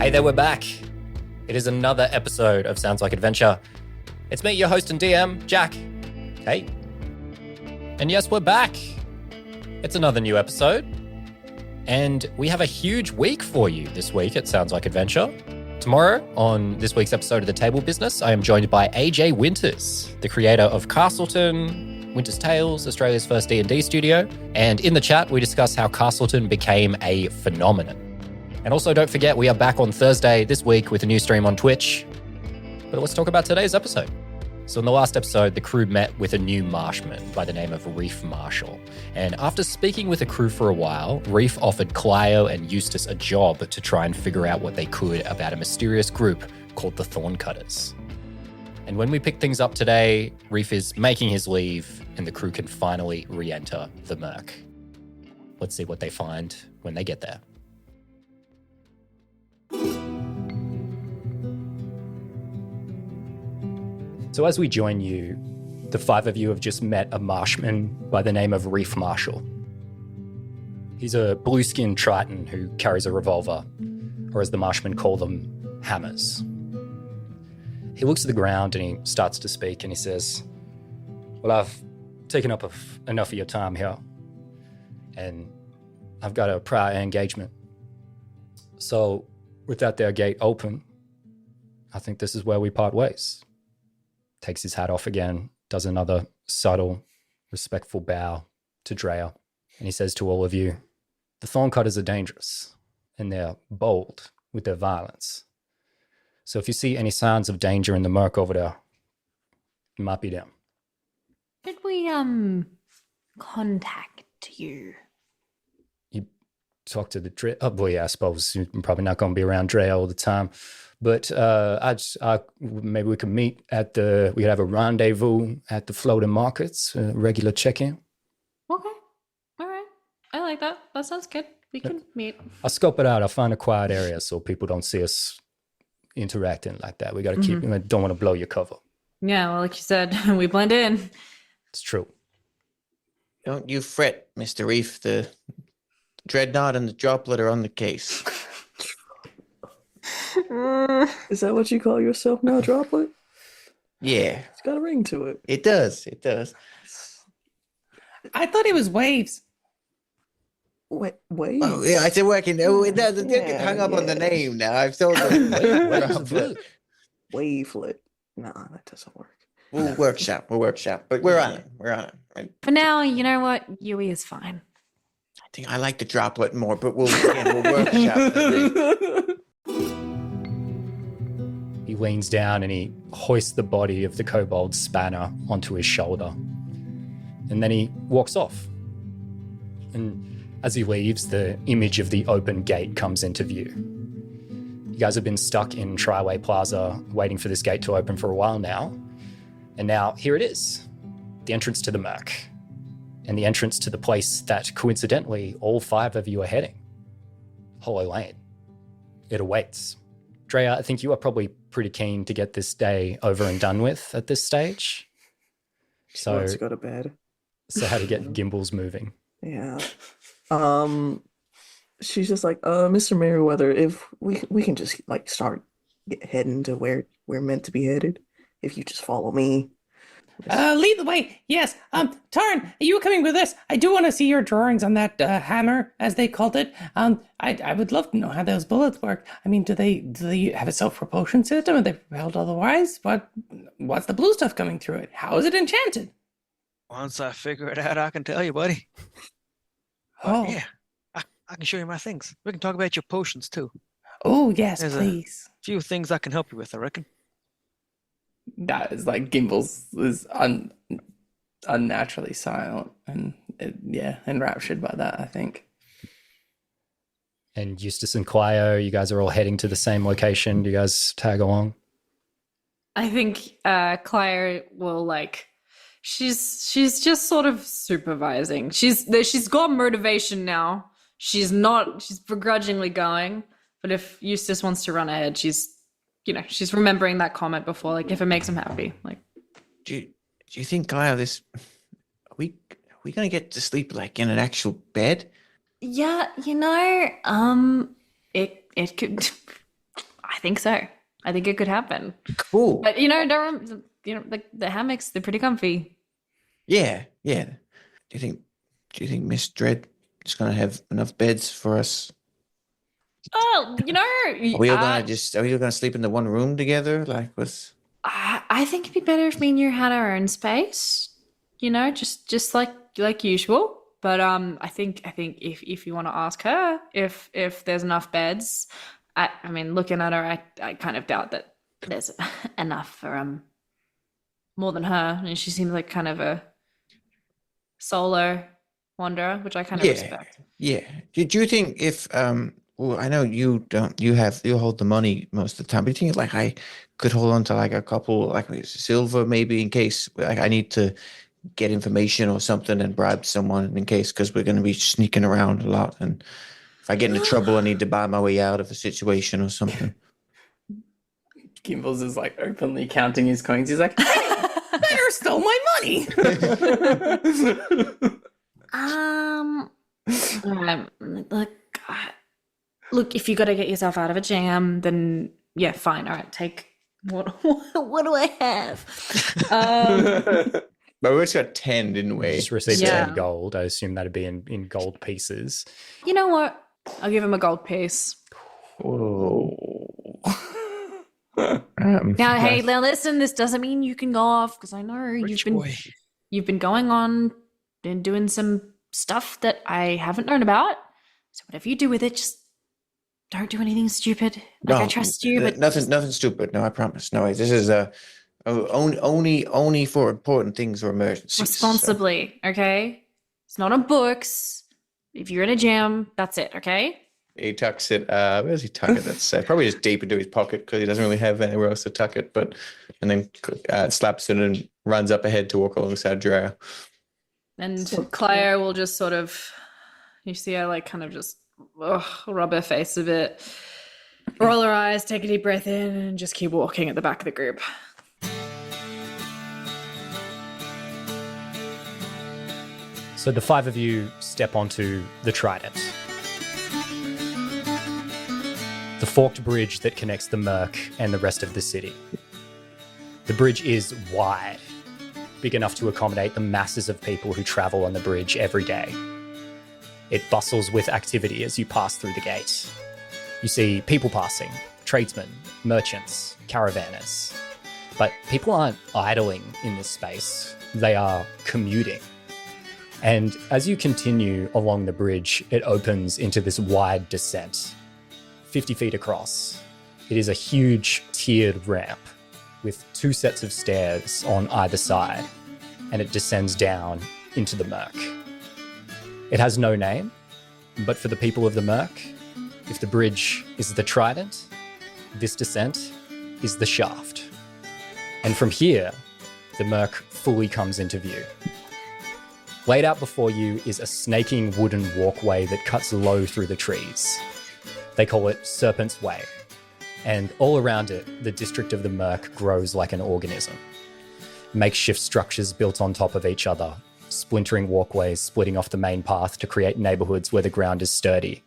Hey there, we're back. It is another episode of Sounds Like Adventure. It's me, your host and DM, Jack. Hey. And yes, we're back. It's another new episode. And we have a huge week for you this week at Sounds Like Adventure. Tomorrow, on this week's episode of The Table Business, I am joined by AJ Winters, the creator of Castleton, Winter's Tales, Australia's first D&D studio. And in the chat, we discuss how Castleton became a phenomenon. And also, don't forget, we are back on Thursday this week with a new stream on Twitch. But let's talk about today's episode. So in the last episode, the crew met with a new marshman by the name of Reef Marshall. And after speaking with the crew for a while, Reef offered Clio and Eustace a job to try and figure out what they could about a mysterious group called the Thorncutters. And when we pick things up today, Reef is making his leave and the crew can finally re-enter the Murk. Let's see what they find when they get there. So as we join you, the five of you have just met a marshman by the name of Reef Marshall. He's a blue-skinned Triton who carries a revolver, or as the marshmen call them, hammers. He looks at the ground and he starts to speak and he says, "Well, I've taken up enough of your time here, and I've got a prior engagement. So with that there gate open, I think this is where we part ways." Takes his hat off again, does another subtle, respectful bow to Drea. And he says to all of you, "The Thorncutters are dangerous, and they're bold with their violence. So if you see any signs of danger in the Murk over there, it might be them." Did we, contact you? You talk to the Drea. Oh, boy, yeah, I suppose you're probably not going to be around Drea all the time. But maybe we could meet we could have a rendezvous at the floating markets, a regular check-in. Okay. All right. I like that. That sounds good. We can meet. I'll scope it out. I'll find a quiet area so people don't see us interacting like that. We got to keep, don't want to blow your cover. Yeah, well, like you said, we blend in. It's true. Don't you fret, Mr. Reef. The dreadnought and the droplet are on the case. Is that what you call yourself now, Droplet? Yeah. It's got a ring to it. It does. It does. I thought it was waves. Wait. Oh, yeah, I said working. Oh, it doesn't get hung up on the name now. I've told them. Wavelet. Nah, that doesn't work. We'll workshop. But we're on it. Right? For now, you know what? Yui is fine. I think I like the droplet more, but we'll workshop. He leans down and he hoists the body of the kobold spanner onto his shoulder. And then he walks off. And as he leaves, the image of the open gate comes into view. You guys have been stuck in Triway Plaza waiting for this gate to open for a while now. And now here it is, the entrance to the Murk. And the entrance to the place that coincidentally all five of you are heading. Hollow Lane. It awaits. Drea, I think you are probably pretty keen to get this day over and done with at this stage. So Let's go to bed. So how to get gimbals moving. Yeah. She's just like, Mr. Merriweather, if we can just like start heading to where we're meant to be headed. If you just follow me. Lead the way. Yes. Tarn, are you coming with us? I do want to see your drawings on that hammer, as they called it. I would love to know how those bullets work. I mean, do they have a self-propulsion system? Are they propelled otherwise? What's the blue stuff coming through it? How is it enchanted? Once I figure it out, I can tell you, buddy. Oh. Yeah. I can show you my things. We can talk about your potions, too. Oh, yes, There's please. A few things I can help you with, I reckon. That is like Gimbals is unnaturally silent and enraptured by that, I think. And Eustace and Clio, you guys are all heading to the same location. Do you guys tag along? I think Clio will she's just sort of supervising. She's got motivation now. She's begrudgingly going, but if Eustace wants to run ahead, she's remembering that comment before, if it makes him happy. Do you think, Kyle, are we gonna get to sleep in an actual bed? Yeah, it could think so. I think it could happen. Cool. But the hammocks, they're pretty comfy. Yeah. Do you think Miss Dread is gonna have enough beds for us? Oh, Are we all gonna sleep in the one room together? Like with I think it'd be better if me and you had our own space. Just like usual. But I think if you want to ask her if there's enough beds, I mean, looking at her, I kind of doubt that there's enough for more than her. And she seems like kind of a solo wanderer, which I kind of respect. Yeah. Do you think if well, I know you don't. You hold the money most of the time. But do you think like I could hold on to like a couple, like silver maybe in case like I need to get information or something and bribe someone in case because we're going to be sneaking around a lot and if I get into trouble I need to buy my way out of a situation or something. Gimbals is like openly counting his coins. He's like, hey, better stole my money. Look, if you got to get yourself out of a jam, then yeah, fine. All right, take what do I have? But we just got 10, didn't we? Just received Yeah. 10 gold. I assume that'd be in gold pieces. You know what? I'll give him a gold piece. Whoa. Now, hey, now listen, this doesn't mean you can go off because I know Rich boy. you've been going on and doing some stuff that I haven't known about. So whatever you do with it, just don't do anything stupid. Like I trust you, but nothing stupid. No, I promise. No, this is only for important things or emergencies. so- responsibly, okay? It's not on books. If you're in a jam, that's it, okay? He tucks it. Where does he tuck it? That's probably just deep into his pocket because he doesn't really have anywhere else to tuck it. And then slaps it and runs up ahead to walk alongside Drea. And Claire will just sort of, you see her like kind of just rub her face a bit, roll her eyes, take a deep breath in, and just keep walking at the back of the group. So the 5 of you step onto the Trident. The forked bridge that connects the Murk and the rest of the city. The bridge is wide, big enough to accommodate the masses of people who travel on the bridge every day. It bustles with activity as you pass through the gate. You see people passing, tradesmen, merchants, caravanners. But people aren't idling in this space, they are commuting. And as you continue along the bridge, it opens into this wide descent, 50 feet across. It is a huge tiered ramp with 2 sets of stairs on either side, and it descends down into the Murk. It has no name, but for the people of the Murk, if the bridge is the Trident, this descent is the Shaft. And from here, the Murk fully comes into view. Laid out before you is a snaking wooden walkway that cuts low through the trees. They call it Serpent's Way. And all around it, the district of the Murk grows like an organism. Makeshift structures built on top of each other, splintering walkways splitting off the main path to create neighborhoods where the ground is sturdy,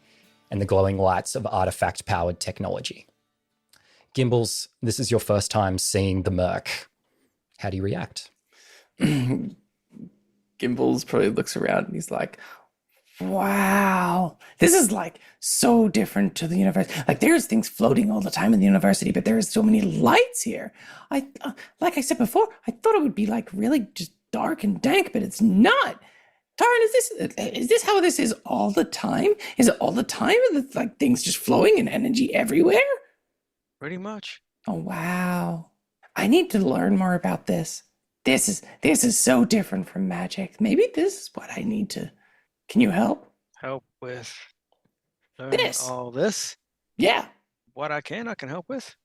and the glowing lights of artifact-powered technology. Gimbals, this is your first time seeing the Murk. How do you react? Gimbals probably looks around and he's like, wow, this is like so different to the universe. Like there's things floating all the time in the university, but there's so many lights here. Like I said before, I thought it would be like really just dark and dank, but it's not. Taryn, is this how this is all the time? Is it all the time? It's like things just flowing and energy everywhere? Pretty much. Oh, wow. I need to learn more about this. This is so different from magic. Maybe this is what I need to. Can you help? Help with learning This. all this. Yeah. What I can help with.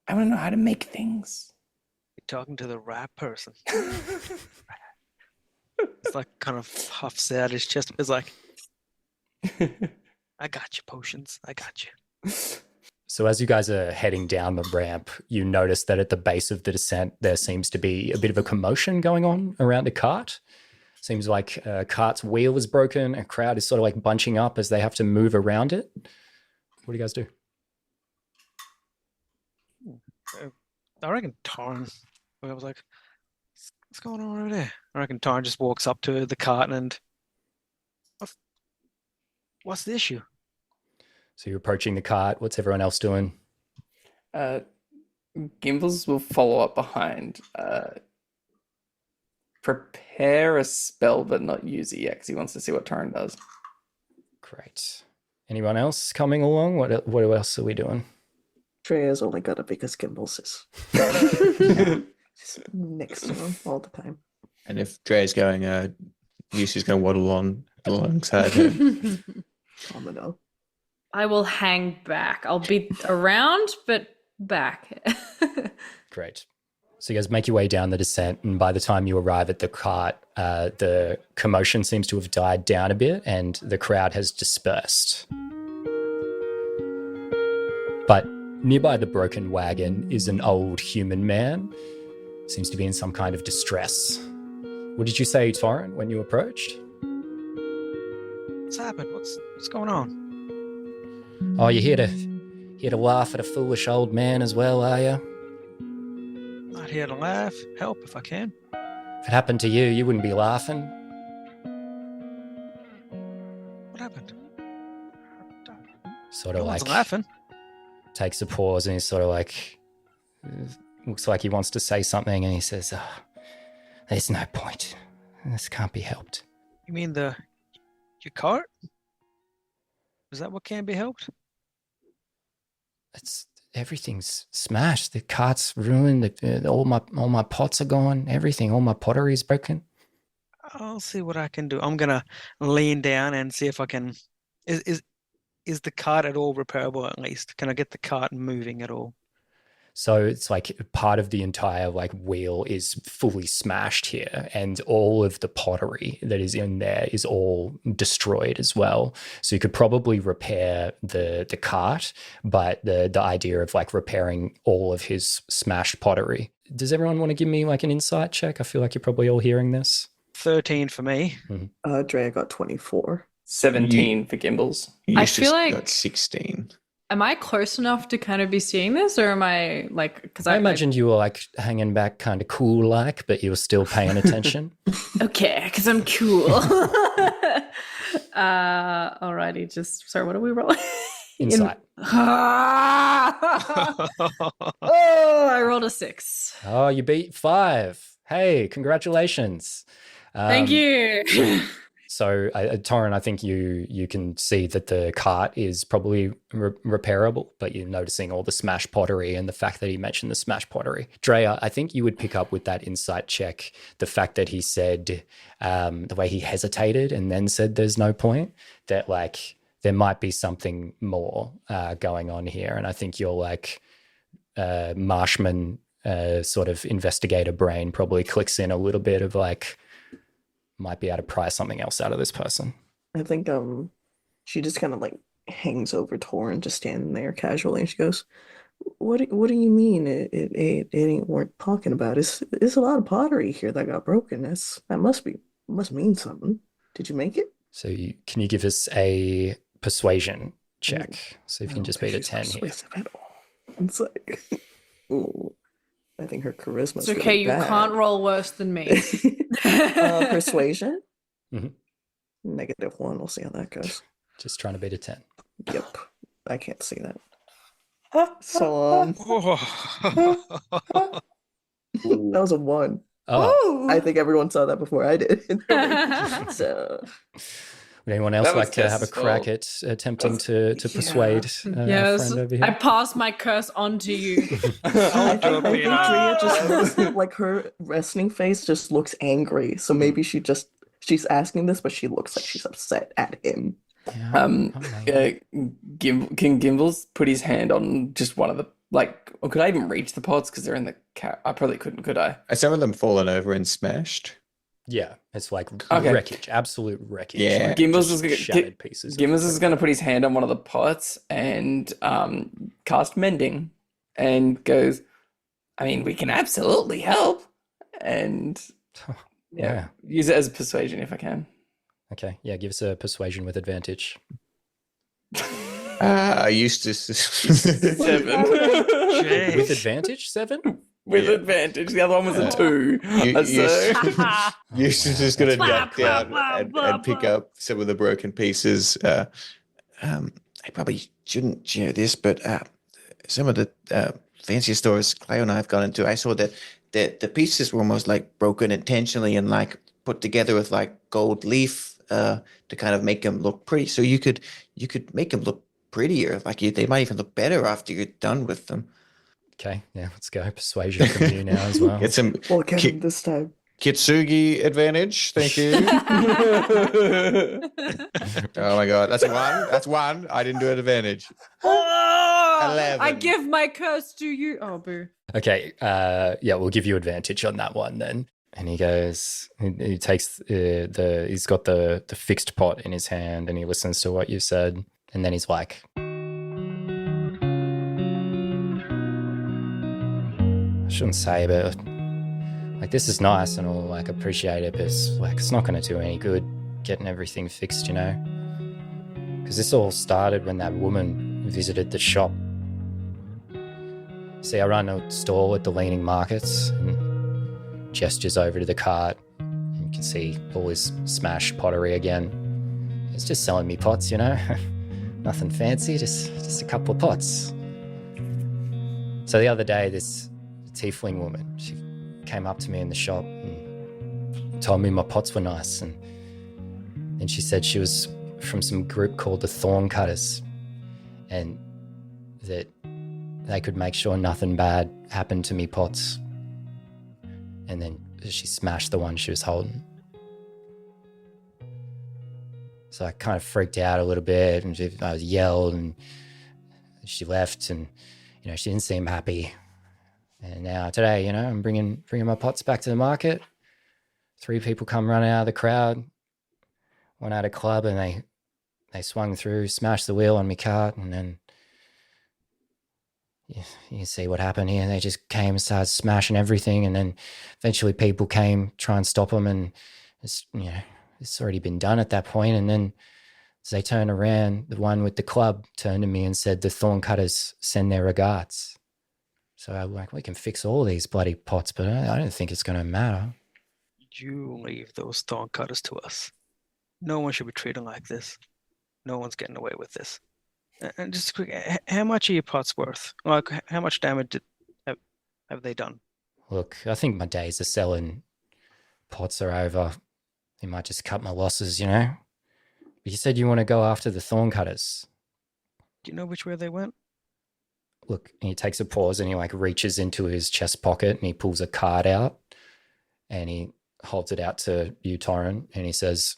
I want to know how to make things. You're talking to the right person. It's like kind of puffs out his chest. It's like, I got you, potions. I got you. So as you guys are heading down the ramp, you notice that at the base of the descent, there seems to be a bit of a commotion going on around a cart. Seems like a cart's wheel is broken. A crowd is sort of like bunching up as they have to move around it. What do you guys do? I reckon Torrin. I was like, what's going on over there? I reckon Torrin just walks up to the cart and, what's the issue? So you're approaching the cart. What's everyone else doing? Gimbals will follow up behind. Prepare a spell, but not use it yet, because he wants to see what Taryn does. Great. Anyone else coming along? What else are we doing? Freya's only got it because Gimbals is just next to him all the time. And if Dre's going, Lucy's going to waddle on alongside her. Domino. I will hang back. I'll be around, but back. Great. So you guys make your way down the descent, and by the time you arrive at the cart, the commotion seems to have died down a bit, and the crowd has dispersed. But nearby the broken wagon is an old human man. Seems to be in some kind of distress. What did you say, Torrin, when you approached? What's happened? What's going on? Oh, you're here to laugh at a foolish old man as well, are you? Not here to laugh. Help if I can. If it happened to you, you wouldn't be laughing. What happened? Sort No of one's like laughing. takes a pause, and he's sort of like, looks like he wants to say something, and he says, there's no point. This can't be helped. You mean your cart? Is that what can be helped? Everything's smashed. The cart's ruined. All my pots are gone. Everything, all my pottery's broken. I'll see what I can do. I'm gonna lean down and see if I can. Is the cart at all repairable? At least, can I get the cart moving at all? So it's like part of the entire like wheel is fully smashed here, and all of the pottery that is in there is all destroyed as well. So you could probably repair the cart, but the idea of like repairing all of his smashed pottery. Does everyone want to give me like an insight check? I feel like you're probably all hearing this. 13 for me. Drea got 24. 17 for Gimbals. You I just feel like- got 16. Am I close enough to kind of be seeing this, or am I like? Because I imagined you were like hanging back, kind of cool, like, but you were still paying attention. Okay, because I'm cool. Alrighty, just sorry. What are we rolling? Insight. Oh, I rolled a 6. Oh, you beat 5. Hey, congratulations. Thank you. So, Torrin, I think you can see that the cart is probably repairable, but you're noticing all the smashed pottery and the fact that he mentioned the smashed pottery. Drea, I think you would pick up with that insight check the fact that he said, the way he hesitated and then said there's no point, that like there might be something more going on here. And I think your like marshman sort of investigator brain probably clicks in a little bit of like, might be able to pry something else out of this person. I think she just kind of like hangs over Torrin, just standing there casually, and she goes, What do you mean it ain't worth talking about? It's a lot of pottery here that got broken. That must mean something. Did you make it? So can you give us a persuasion check? So if you can just beat a 10 here. At all. It's like, ooh, I think her charisma. It's okay. You can't roll worse than me. Persuasion. Mhm. -1. We'll see how that goes. Just trying to beat a 10. Yep, I can't see that. So that was a 1. Oh, I think everyone saw that before I did. So would anyone else That was like to have a Tess' crack fault. at attempting to persuade a Yes, friend over I here? pass my curse on to you. I think Drop it. Drea just looks like her resting face just looks angry. So maybe she's asking this, but she looks like she's upset at him. Yeah, Can okay. Gimbals put his hand on just one of the, like, or could I even reach the pots because they're in the car? I probably couldn't, could I? Are some of them fallen over and smashed? Yeah, it's like Okay. wreckage, absolute wreckage. Yeah. Like Gimbals just is gonna- shattered pieces. Gimbals is going to put his hand on one of the pots and cast mending and goes, I mean, we can absolutely help. And Yeah. use it as a persuasion if I can. Okay. Yeah, give us a persuasion with advantage. I used to. 7. Jeez. With advantage, 7? With advantage. The other one was a 2. So Used to just gonna Blah, duck blah, down blah, and, blah, and pick blah. up some of the broken pieces. I probably shouldn't share this, but some of the fancy stores Cleo and I have gone into, I saw that the pieces were almost like broken intentionally and like put together with like gold leaf to kind of make them look pretty. So you could make them look prettier. Like they might even look better after you're done with them. Okay, yeah, let's go. Persuasion from you now as well. Get some We'll get him this time. Kitsugi advantage. Thank you. Oh my god, that's one. That's one. I didn't do an advantage. Oh, 11. I give my curse to you. Oh, boo. Okay, yeah, we'll give you advantage on that one then. And he goes, he takes he's got the fixed pot in his hand and he listens to what you said. And then he's like, I shouldn't say, but like, this is nice and all, like, appreciate it, but it's not going to do any good getting everything fixed, you know? Because this all started when that woman visited the shop. See, I run a stall at the Leaning Markets and gestures over to the cart. And you can see all his smashed pottery again. He's just selling me pots, you know? Nothing fancy, just a couple of pots. So the other day, this tiefling woman, she came up to me in the shop and told me my pots were nice. And then she said she was from some group called the Thorn Cutters and that they could make sure nothing bad happened to me pots. And then she smashed the one she was holding. So I kind of freaked out a little bit and I yelled and she left and, you know, she didn't seem happy. And now today, you know, I'm bringing my pots back to the market. 3 people come running out of the crowd. One had a club and they swung through, smashed the wheel on my cart, and then you see what happened here. They just came and started smashing everything, and then eventually people came try and stop them, and it's, you know, it's already been done at that point. And then as they turned around, the one with the club turned to me and said, "The Thorn Cutters send their regards." So I'm like, we can fix all these bloody pots, but I don't think it's going to matter. You leave those Thorn Cutters to us. No one should be treated like this. No one's getting away with this. And just quick, how much are your pots worth? Like, how much damage have they done? Look, I think my days of selling pots are over. They might just cut my losses, you know? But you said you want to go after the Thorn Cutters. Do you know which way they went? Look, he takes a pause and he like reaches into his chest pocket and he pulls a card out and he holds it out to you, Torrin, and he says,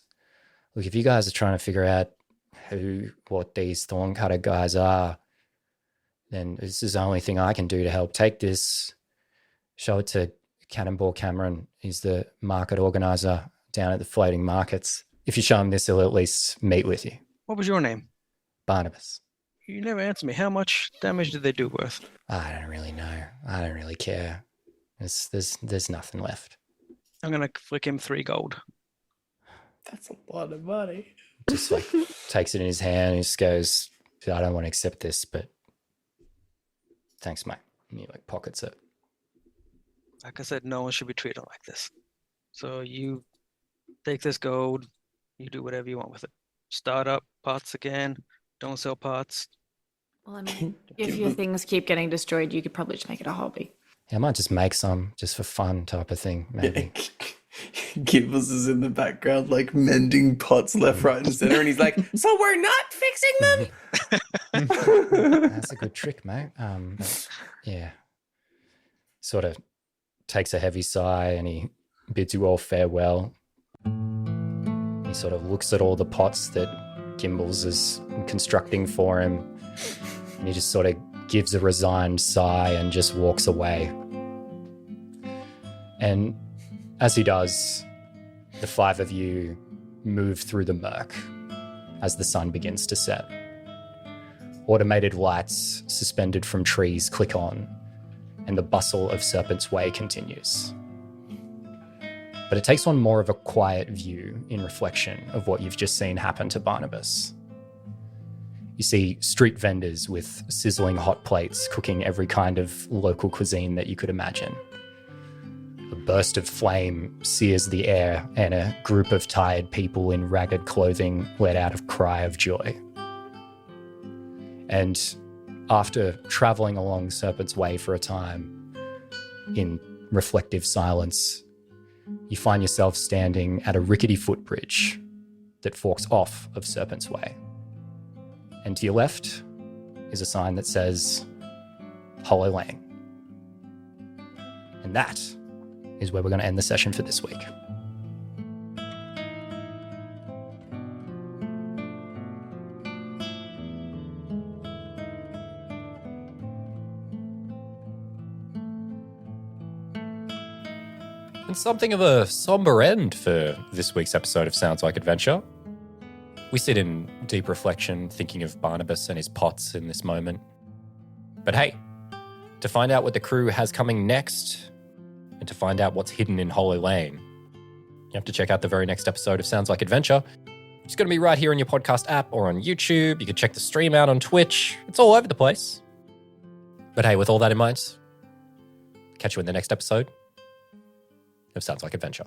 look, if you guys are trying to figure out what these Thorn Cutter guys are, then this is the only thing I can do to help. Take this, show it to Cannonball Cameron. He's the market organizer down at the floating markets. If you show him this, he'll at least meet with you. What was your name? Barnabas. You never answered me. How much damage did they do worth? I don't really know. I don't really care. There's nothing left. I'm gonna flick him 3 gold. that's a lot of money. Just like takes it in his hand and he just goes, I don't want to accept this, but thanks, mate. And he like pockets it. Like I said, no one should be treated like this. So you take this gold, you do whatever you want with it. Start up pots again. Don't sell pots. Well, I mean, if your things keep getting destroyed, you could probably just make it a hobby. Yeah, I might just make some just for fun type of thing, maybe. Gibbs is in the background, like mending pots left, right, and center, and he's like, "So we're not fixing them." That's a good trick, mate. But yeah. Sort of takes a heavy sigh and he bids you all farewell. He sort of looks at all the pots that Gimbals is constructing for him, and he just sort of gives a resigned sigh and just walks away. And as he does, the 5 of you move through the murk as the sun begins to set. Automated lights suspended from trees click on, and the bustle of Serpent's Way continues. But it takes on more of a quiet view in reflection of what you've just seen happen to Barnabas. You see street vendors with sizzling hot plates cooking every kind of local cuisine that you could imagine. A burst of flame sears the air, and a group of tired people in ragged clothing let out a cry of joy. And after traveling along Serpent's Way for a time, in reflective silence, you find yourself standing at a rickety footbridge that forks off of Serpent's Way. And to your left is a sign that says Hollow Lane. And that is where we're going to end the session for this week. And something of a somber end for this week's episode of Sounds Like Adventure. We sit in deep reflection, thinking of Barnabas and his pots in this moment. But hey, to find out what the crew has coming next, and to find out what's hidden in Hollow Lane, you have to check out the very next episode of Sounds Like Adventure. It's going to be right here in your podcast app or on YouTube. You can check the stream out on Twitch. It's all over the place. But hey, with all that in mind, catch you in the next episode of Sounds Like Adventure.